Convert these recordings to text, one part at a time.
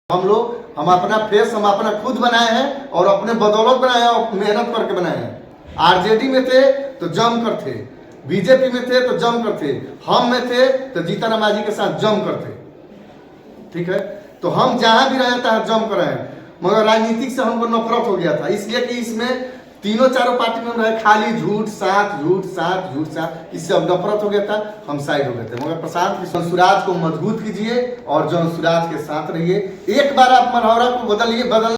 हम अपना फेस हम अपना खुद बनाए हैं और अपने बदौलत बनाए हैं और मेहनत करके बनाए हैं। आरजेडी में थे तो जम कर थे, बीजेपी में थे तो जम कर थे, हम में थे तो जीतन राम के साथ जम कर थे। ठीक है, तो हम जहां भी रहे थे जम कर रहे हैं, मगर राजनीतिक से हमको नफरत हो गया था, इसलिए कि इसमें तीनों चारों पार्टी में रहे खाली झूठ साथ झूठ साथ झूठ साथ, इससे अब नफरत हो गया था, हम साइड हो गए थे। मगर प्रशांत किशोर सुराज को मजबूत कीजिए और जन सुराज के साथ रहिए। एक बार आप मरहौरा को बदल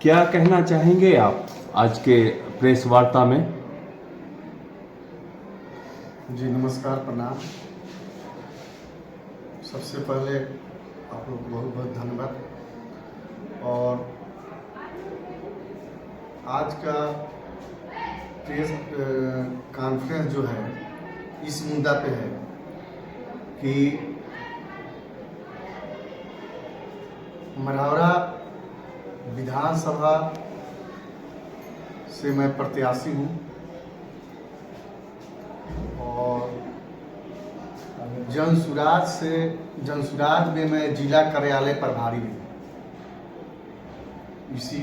क्या कहना चाहेंगे आप आज के प्रेस वार्ता में? जी नमस्कार, प्रणाम। सबसे पहले आप लोग को बहुत बहुत धन्यवाद। और आज का प्रेस कॉन्फ्रेंस जो है इस मुद्दा पे है कि मरहौरा विधानसभा से मैं प्रत्याशी हूँ और जनसुराज में मैं जिला कार्यालय प्रभारी हूँ। इसी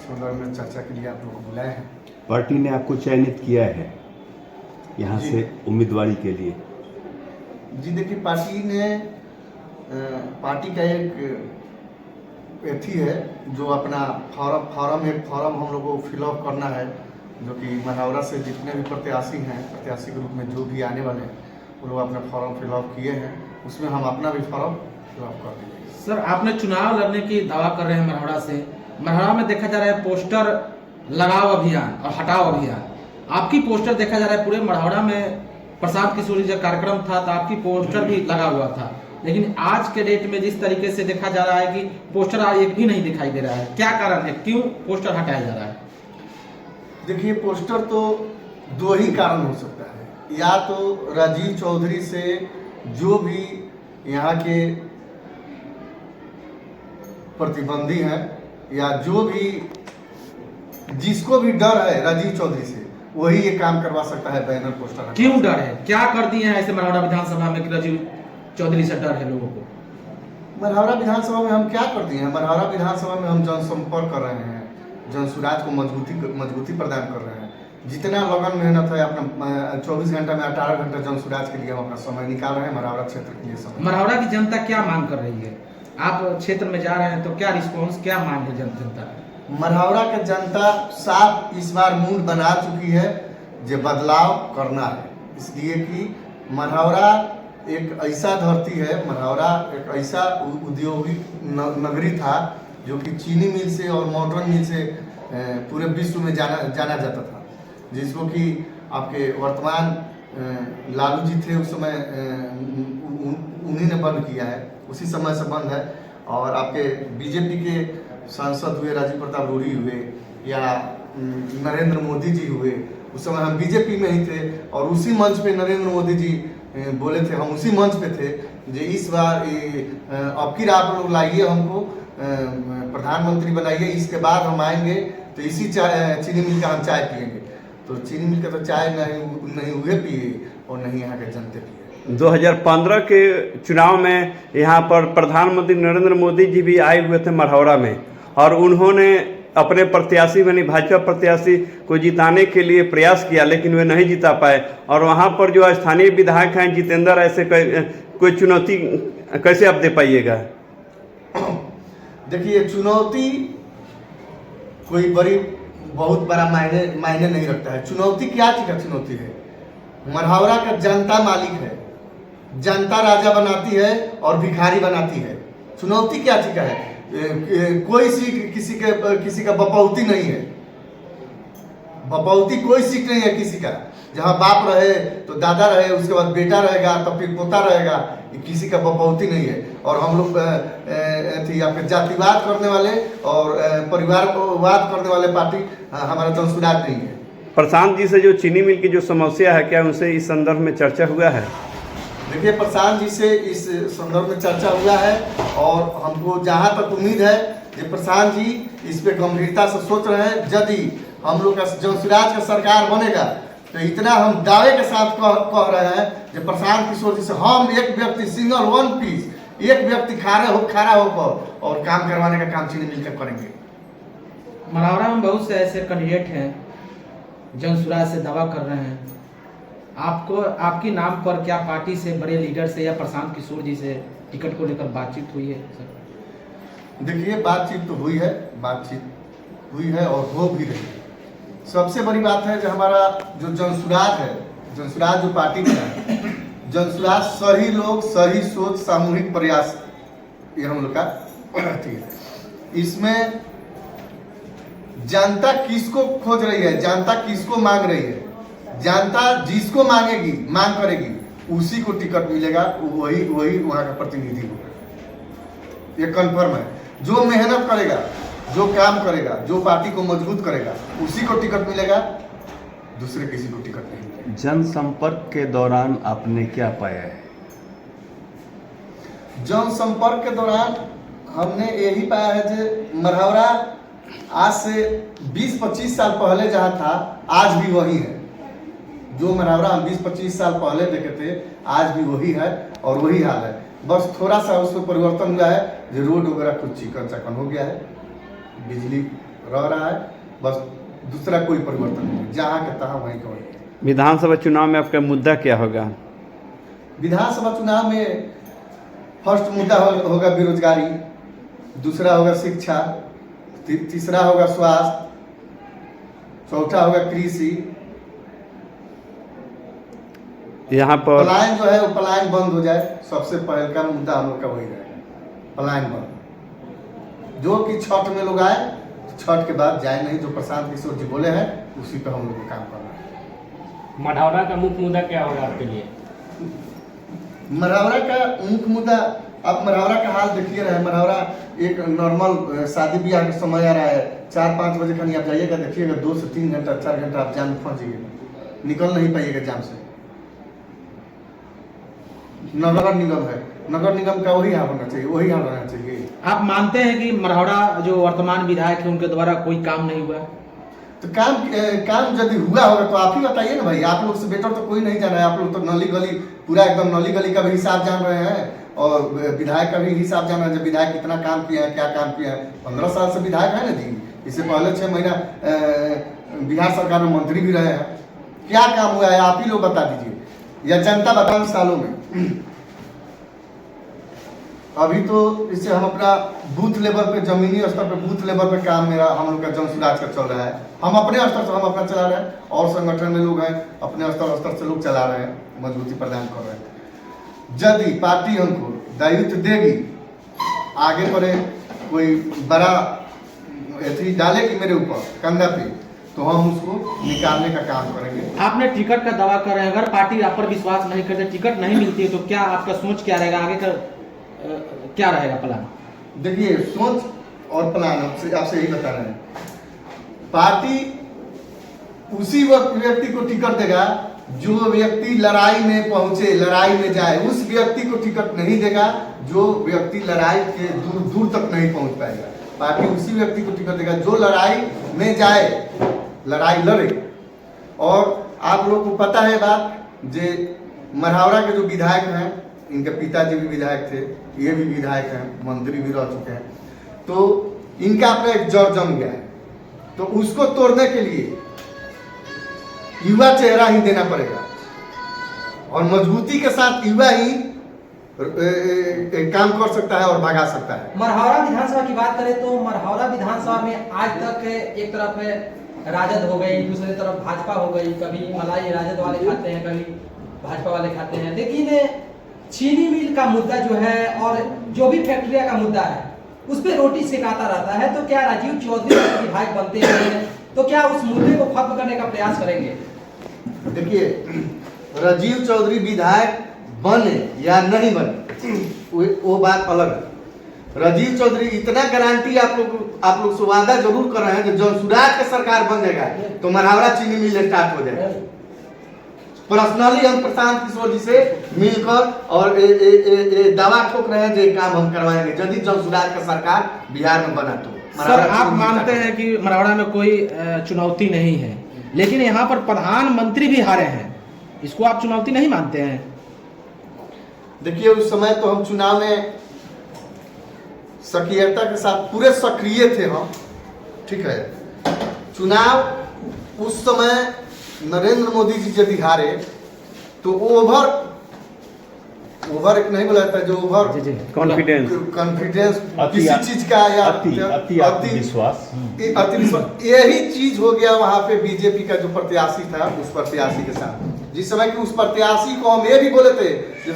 संदर्भ में चर्चा के लिए आप लोग को बुलाए हैं। पार्टी ने आपको चयनित किया है यहाँ से उम्मीदवारी के लिए? जी देखिए, पार्टी का एक एथी है जो अपना फॉर्म हम लोग को फिलअप करना है, जो कि मरहौरा से जितने भी प्रत्याशी हैं, प्रत्याशी के रूप में जो भी आने वाले हैं वो लोग अपना फॉर्म फिलअप किए हैं, उसमें हम अपना भी फॉर्म फिलअप कर देंगे। सर, आपने चुनाव लड़ने की दावा कर रहे हैं मरहौरा से। मरहौरा में देखा जा रहा है पोस्टर लगाओ अभियान और हटाओ अभियान। आपकी पोस्टर देखा जा रहा है पूरे मरहौरा में। प्रशांत किशोर जब कार्यक्रम था तो आपकी पोस्टर भी लगा हुआ था, लेकिन आज के डेट में जिस तरीके से देखा जा रहा है कि पोस्टर एक भी नहीं दिखाई दे रहा है, क्या कारण है, क्यों पोस्टर हटाया जा रहा है? देखिए, पोस्टर तो दो ही कारण हो सकता है। या तो राजीव चौधरी से जो भी यहाँ के प्रतिबंधी हैं या जो भी जिसको भी डर है राजीव चौधरी से, वही ये काम करवा सकता है, बैनर पोस्टर। क्यों डर है, क्या कर दिए हैं ऐसे मरहौरा विधानसभा में कि राजीव चौधरी से डर है लोगों को? मरहौरा विधानसभा में हम क्या कर दिए हैं? मरहौरा विधानसभा में हम जनसंपर्क कर रहे हैं, जनसुराज को मजबूती प्रदान कर रहे हैं। जितना लगन मेहनत है अपना 24 घंटा में 18 घंटा जनसुराज के लिए हम अपना समय निकाल रहे हैं, मरहौरा क्षेत्र के लिए समय। मरहौरा की जनता क्या मांग कर रही है? आप क्षेत्र में जा रहे हैं तो क्या रिस्पॉन्स, क्या मांग है जनता? मरहौरा के जनता साफ इस बार मूड बना चुकी है जो बदलाव करना है, इसलिए कि मरहौरा एक ऐसा धरती है, मरहौरा एक ऐसा औद्योगिक नगरी था जो कि चीनी मिल से और मॉडर्न मिल से पूरे विश्व में जाना जाता था, जिसको कि आपके वर्तमान लालू जी थे उस समय उन्हीं ने बंद किया है, उसी समय से बंद है। और आपके बीजेपी के सांसद हुए, राजीव प्रताप रूढ़ी हुए या नरेंद्र मोदी जी हुए, उस समय हम बीजेपी में ही थे और उसी मंच पे नरेंद्र मोदी जी बोले थे, हम उसी मंच पे थे जो इस बार अब की आप लोग लाइए, हमको प्रधानमंत्री बनाइए, इसके बाद हम आएंगे तो इसी चीनी मिल का हम चाय पियेंगे। तो चीनी मिल का तो चाय नहीं हुए पिए और नहीं यहाँ के जनते पिए। 2015 के चुनाव में यहाँ पर प्रधानमंत्री नरेंद्र मोदी जी भी आए हुए थे मरहौरा में और उन्होंने अपने प्रत्याशी यानी भाजपा प्रत्याशी को जिताने के लिए प्रयास किया, लेकिन वे नहीं जिता पाए। और वहाँ पर जो स्थानीय विधायक हैं जितेंद्र, ऐसे कोई चुनौती कैसे आप दे पाइएगा? देखिए, चुनौती कोई बहुत बड़ा मायने नहीं रखता है। चुनौती क्या चीज का चुनौती है? मरहौरा का जनता मालिक है, जनता राजा बनाती है और भिखारी बनाती है। चुनौती क्या चीज का है? कोई सीट किसी का बपौती नहीं है, बपौती कोई सीट नहीं है किसी का। जहाँ बाप रहे तो दादा रहे, उसके बाद बेटा रहेगा, तब फिर पोता रहेगा, किसी का बपौती नहीं है। और हम लोग आपके जातिवाद करने वाले और परिवारवाद करने वाले पार्टी हमारा जनसुराज नहीं है। प्रशांत जी से जो चीनी मिल की जो समस्या है, क्या उनसे इस संदर्भ में चर्चा हुआ है? देखिए, प्रशांत जी से इस संदर्भ में चर्चा हुआ है और हमको जहाँ तक उम्मीद है कि प्रशांत जी इस पे गंभीरता से सोच रहे हैं। यदि हम लोग का जनसुराज का सरकार बनेगा तो इतना हम दावे के साथ कह रहे हैं कि प्रशांत किशोर जी से हम एक व्यक्ति सिंगल वन पीस एक व्यक्ति खड़ा होकर और काम करवाने का काम चीनी मिल कर करेंगे। मढ़ौरा में बहुत से ऐसे कैंडिडेट हैं जनसुराज से दावा कर रहे हैं, आपको आपके नाम पर क्या पार्टी से बड़े लीडर से या प्रशांत किशोर जी से टिकट को लेकर बातचीत हुई है सर? देखिए बातचीत तो हुई है और हो भी रही है। सबसे बड़ी बात है जो हमारा जो जनसुराज है, जनसुराज जो पार्टी का है, जनसुराज सही लोग सही सोच सामूहिक प्रयास, ये हम लोग का ठीक है। इसमें जनता किसको खोज रही है, जनता किसको मांग रही है, जनता जिसको मांगेगी मांग करेगी उसी को टिकट मिलेगा, वही वहाँ का प्रतिनिधि होगा, ये कन्फर्म है। जो मेहनत करेगा, जो काम करेगा, जो पार्टी को मजबूत करेगा उसी को टिकट मिलेगा, दूसरे किसी को टिकट नहीं मिलेगा। जनसंपर्क के दौरान आपने क्या पाया है? जनसंपर्क के दौरान हमने यही पाया है कि मढ़ौरा आज से 20-25 साल पहले जहाँ था आज भी वही है। जो मढ़ौरा हम 20-25 साल पहले देखे थे आज भी वही है और वही हाल है। बस थोड़ा सा उसमें परिवर्तन हुआ है, जो रोड वगैरह कुछ चिकन चाकन हो गया है, बिजली रह रहा है, बस दूसरा कोई परिवर्तन नहीं, जहाँ का तहाँ वहीं का वहीं। विधानसभा चुनाव में आपका मुद्दा क्या होगा? विधानसभा चुनाव में फर्स्ट मुद्दा होगा बेरोजगारी, दूसरा होगा शिक्षा, तीसरा होगा स्वास्थ्य, चौथा होगा कृषि। यहाँ पर पलायन जो है वो पलायन बंद हो जाए, सबसे पहले का मुद्दा हम लोग का वही रहेगा, पलायन बंद। जो कि छठ में लोग आए तो छठ के बाद जाए नहीं, जो प्रशांत किशोर जी बोले हैं उसी पर हम लोग को काम करना है। मढ़ौरा का मुख्य मुद्दा क्या होगा आपके लिए? मढ़ौरा का मुख्य मुद्दा, आप मढ़ौरा का हाल देखिए रहे। मढ़ौरा एक नॉर्मल शादी ब्याह का समय आ रहा है, 4-5 बजे खनी आप जाइएगा, देखिएगा 2 से 3 घंटा 4 घंटा आप जाम में फंस जाइएगा, निकल नहीं पाइएगा जाम से। नगर निगम है, नगर निगम का वही हाल होना चाहिए, वही हाल होना चाहिए। आप मानते हैं कि मढ़ौरा जो वर्तमान विधायक है उनके द्वारा कोई काम नहीं हुआ? तो काम यदि हुआ होगा तो आप ही बताइए ना भाई, आप लोग से बेटर तो कोई नहीं जाना है। आप लोग तो नली गली पूरा एकदम नली गली का भी हिसाब जान रहे हैं और विधायक का भी हिसाब जान रहे हैं, जब विधायक कितना काम किया है, क्या काम किया है। 15 साल से विधायक है ना जी, इससे पहले 6 महीना बिहार सरकार में मंत्री भी रहे हैं। क्या काम हुआ है आप ही लोग बता दीजिए, या जनता बताओ सालों में। अभी तो इससे हम अपना बूथ लेवल पे, जमीनी स्तर पे, बूथ लेवल पे काम मेरा हम लोग का जनसुराज का चल रहा है। हम अपने स्तर से हम अपना चला रहे हैं, और संगठन में लोग हैं अपने स्तर से लोग चला रहे हैं, मजबूती प्रदान कर रहे हैं। यदि पार्टी हमको दायित्व देगी, आगे बढ़े, कोई बड़ा ऐसी डालेगी मेरे ऊपर कंधा पे, तो हम उसको निकालने का काम करेंगे। आपने टिकट का दावा कर रहे हैं, अगर पार्टी आप पर विश्वास नहीं करते, टिकट नहीं मिलती है, तो क्या आपका सोच क्या रहेगा, आगे का क्या रहेगा प्लान? देखिए सोच और प्लान आपसे यही बता रहे हैं। पार्टी उसी व्यक्ति को टिकट देगा जो व्यक्ति लड़ाई में पहुंचे, लड़ाई में जाए। उस व्यक्ति को टिकट नहीं देगा जो व्यक्ति लड़ाई के दूर तक नहीं पहुंच पाएगा। पार्टी उसी व्यक्ति को टिकट देगा जो लड़ाई में जाए, लड़ाई लड़े। और आप लोगों को पता है बात, जे मढ़ौरा के जो विधायक हैं, इनके पिताजी भी विधायक थे, ये भी विधायक हैं, मंत्री भी रह चुके हैं, तो इनका अपना एक जड़ जम गया है। तो उसको तोड़ने के लिए युवा चेहरा ही देना पड़ेगा, और मजबूती के साथ युवा ही काम कर सकता है और भगा सकता है। मढ़ौरा विधानसभा की बात करें तो मढ़ौरा विधानसभा में आज तक एक तरफ राजद हो गई, दूसरी तरफ भाजपा हो गई। कभी मलाई राजद वाले खाते हैं, कभी भाजपा वाले खाते हैं। लेकिन चीनी मिल का मुद्दा जो है और जो भी फैक्ट्रिया का मुद्दा है उस पर रोटी सेकाता रहता है। तो क्या राजीव चौधरी विधायक बनते हैं तो क्या उस मुद्दे को खत्म करने का प्रयास करेंगे? देखिए, राजीव चौधरी विधायक बने या नहीं बने वो बात अलग है। राजीव चौधरी इतना गारंटी आप लोग से वादा जरूर कर रहे हैं कि जब सुराज का सरकार बन जाएगा तो मढ़ौरा चीनी मिल स्टार्ट हो जाएगा। पर्सनली हम प्रशांत किशोर जी से मिलकर और दावा ठोक रहे हैं जो काम हम करवाएंगे यदि जब सुराज का सरकार बिहार में बना तो। सर, आप मानते हैं कि मढ़ौरा में कोई चुनौती नहीं है, लेकिन यहाँ पर प्रधानमंत्री भी हारे हैं, इसको आप चुनौती नहीं मानते हैं? देखिए, उस समय तो हम चुनाव में सक्रियता के साथ पूरे सक्रिय थे हम, ठीक है। चुनाव उस समय नरेंद्र मोदी जी यदि हारे तो ओवर एक नहीं बोला जाता, जो ओवर कॉन्फिडेंस किसी चीज का या अति विश्वास, यही चीज हो गया वहां पे बीजेपी का जो प्रत्याशी था उस प्रत्याशी के साथ। जिस समय कि उस प्रत्याशी को हम ये भी बोले थे कि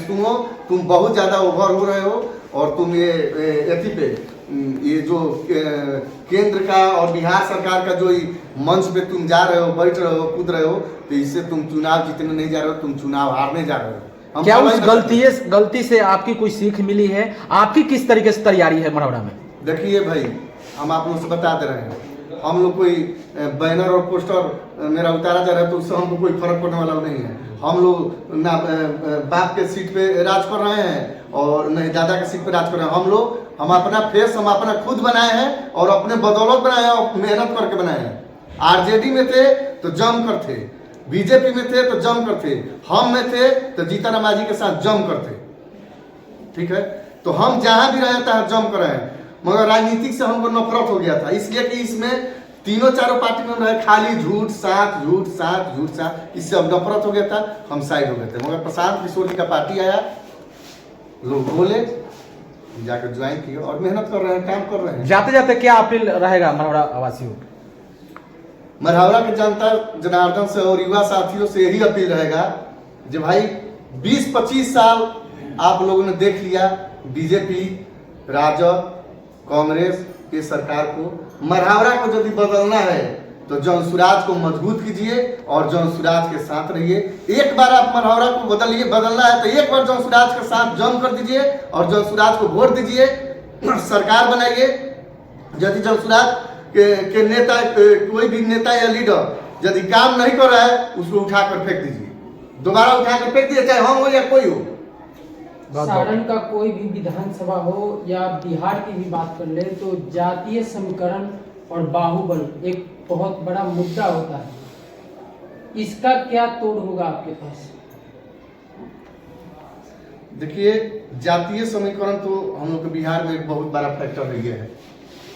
तुम बहुत ज्यादा ओवर हो रहे हो और तुम ये एथी पे ये जो केंद्र का और बिहार सरकार का जो मंच पे तुम जा रहे हो, बैठ रहे हो, कूद रहे हो, तो इससे तुम चुनाव जीतने नहीं जा रहे हो, तुम चुनाव हारने जा रहे हो। क्या उस गलती से आपकी कोई सीख मिली है? आपकी किस तरीके से तैयारी है मढ़ौरा में? देखिए भाई, हम आप लोग से बता दे रहे हैं, हम लोग कोई बैनर और पोस्टर मेरा उतारा जा रहा है तो उससे हमको कोई फर्क पड़ने वाला नहीं है। हम लोग ना बाप के सीट पे राज कर रहे हैं और नहीं दादा के सीट पे राज कर रहे हैं। हम अपना फेस हम अपना खुद बनाए हैं और अपने बदौलत बनाए हैं और मेहनत करके बनाए हैं। आरजेडी में थे तो जम कर थे, बीजेपी में थे तो जम कर थे, हम में थे तो जीतन राम मांझी के साथ जम कर थे, ठीक है। तो हम जहां भी रहे थे जम कर रहे हैं, मगर राजनीतिक से हमको नफरत हो गया था, इसलिए कि इसमें तीनों चारों पार्टी में रहे खाली झूठ साथ, इससे अब नफरत हो गया था, हम साइड हो गए थे। मगर प्रशांत किशोर जी का पार्टी आया, लोग बोले, जाकर ज्वाइन किए और मेहनत कर रहे हैं, काम कर रहे हैं। जाते जाते क्या अपील रहेगा मढ़ौरा वासियों? मढ़ौरा के जनता जनार्दन से और युवा साथियों से यही अपील रहेगा कि भाई 20-25 साल आप लोगों ने देख लिया बीजेपी, राजद, कांग्रेस के सरकार को। मढ़ौरा को यदि बदलना है तो जन सुराज को मजबूत कीजिए और जन सुराज के साथ रहिए। एक बार आप मढ़ौरा को बदलना है तो एक बार जन सुराज के साथ जम कर दीजिए और जन सुराज को वोट दीजिए, सरकार बनाइए। यदि जन सुराज के नेता, कोई भी नेता या लीडर यदि काम नहीं कर रहा है उसको उठाकर फेंक दीजिए, दोबारा उठाकर फेंक दीजिए, चाहे हम हो या कोई हो। सारण का कोई भी विधानसभा हो या बिहार की भी बात कर ले तो जातीय समीकरण और बाहुबल एक बहुत बड़ा मुद्दा होता है, इसका क्या तोड़ होगा आपके पास? देखिए, जातीय समीकरण तो हम लोग के बिहार में एक बहुत बड़ा फैक्टर रह गया है,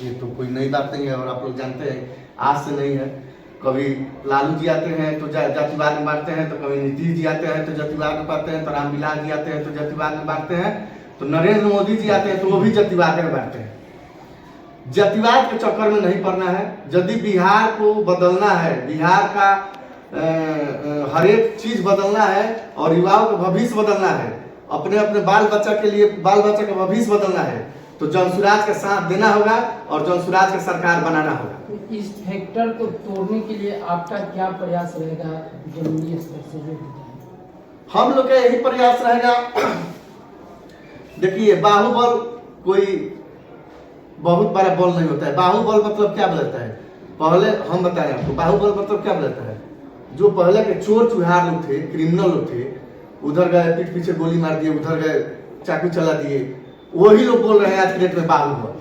ये तो कोई नई बात नहीं है और आप लोग जानते हैं आज से नहीं है। कभी लालू जी आते हैं तो जातिवाद में बांटते हैं, तो कभी नीतीश जी आते हैं तो जातिवाद में बांटते हैं, तो रामविलास जी आते हैं तो जातिवाद में बांटते हैं, तो नरेंद्र मोदी जी आते हैं तो वो भी जातिवाद में बांटते हैं। जातिवाद के चक्कर में नहीं पड़ना है। यदि बिहार को बदलना है, बिहार का हर एक चीज बदलना है और युवाओं का भविष्य बदलना है, अपने अपने बाल बच्चा के लिए बाल बच्चा का भविष्य बदलना है, तो जनसुराज का साथ देना होगा और जनसुराज की सरकार बनाना होगा। इस फैक्टर को तोड़ने के लिए आपका क्या प्रयास रहेगा जमीनी स्तर से जो होता है? हम लोग का यही प्रयास रहेगा। देखिए, बाहुबल कोई बहुत बड़ा बल नहीं होता है। बाहुबल मतलब क्या बोलता है, पहले हम बताएं आपको, बाहुबल मतलब क्या बोलता है, जो पहले के चोर चुहार लोग थे, क्रिमिनल लोग थे, उधर गए पीठ पीछे गोली मार दिए, उधर गए चाकू चला दिए, वही लोग बोल रहे हैं आज के डेट में बाहुबल।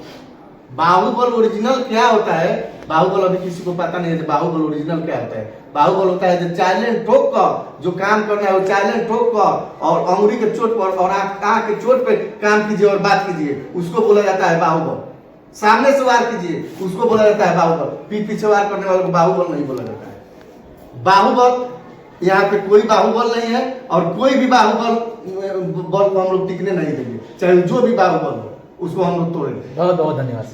बाहुबल ओरिजिनल क्या होता है, बाहुबल अभी किसी को पता नहीं है बाहुबल ओरिजिनल क्या होता है। बाहुबल होता है जो चाइलेंट ठोक कर जो काम करना है वो चाइलेंट ठोक कर और अंगुली के चोट पर और आंख के चोट पे काम कीजिए और बात कीजिए, उसको बोला जाता है बाहुबल। सामने से वार कीजिए, उसको बोला जाता है बाहुबल। पीठ पीछे वार करने वाले को बाहुबल नहीं बोला जाता है। बाहुबल यहाँ पे कोई बाहुबल नहीं है और कोई भी बाहुबल को हम लोग टिकने नहीं देंगे, चाहे जो भी बाहुबल हो उसको हम लोग तोड़ेंगे। बहुत बहुत धन्यवाद।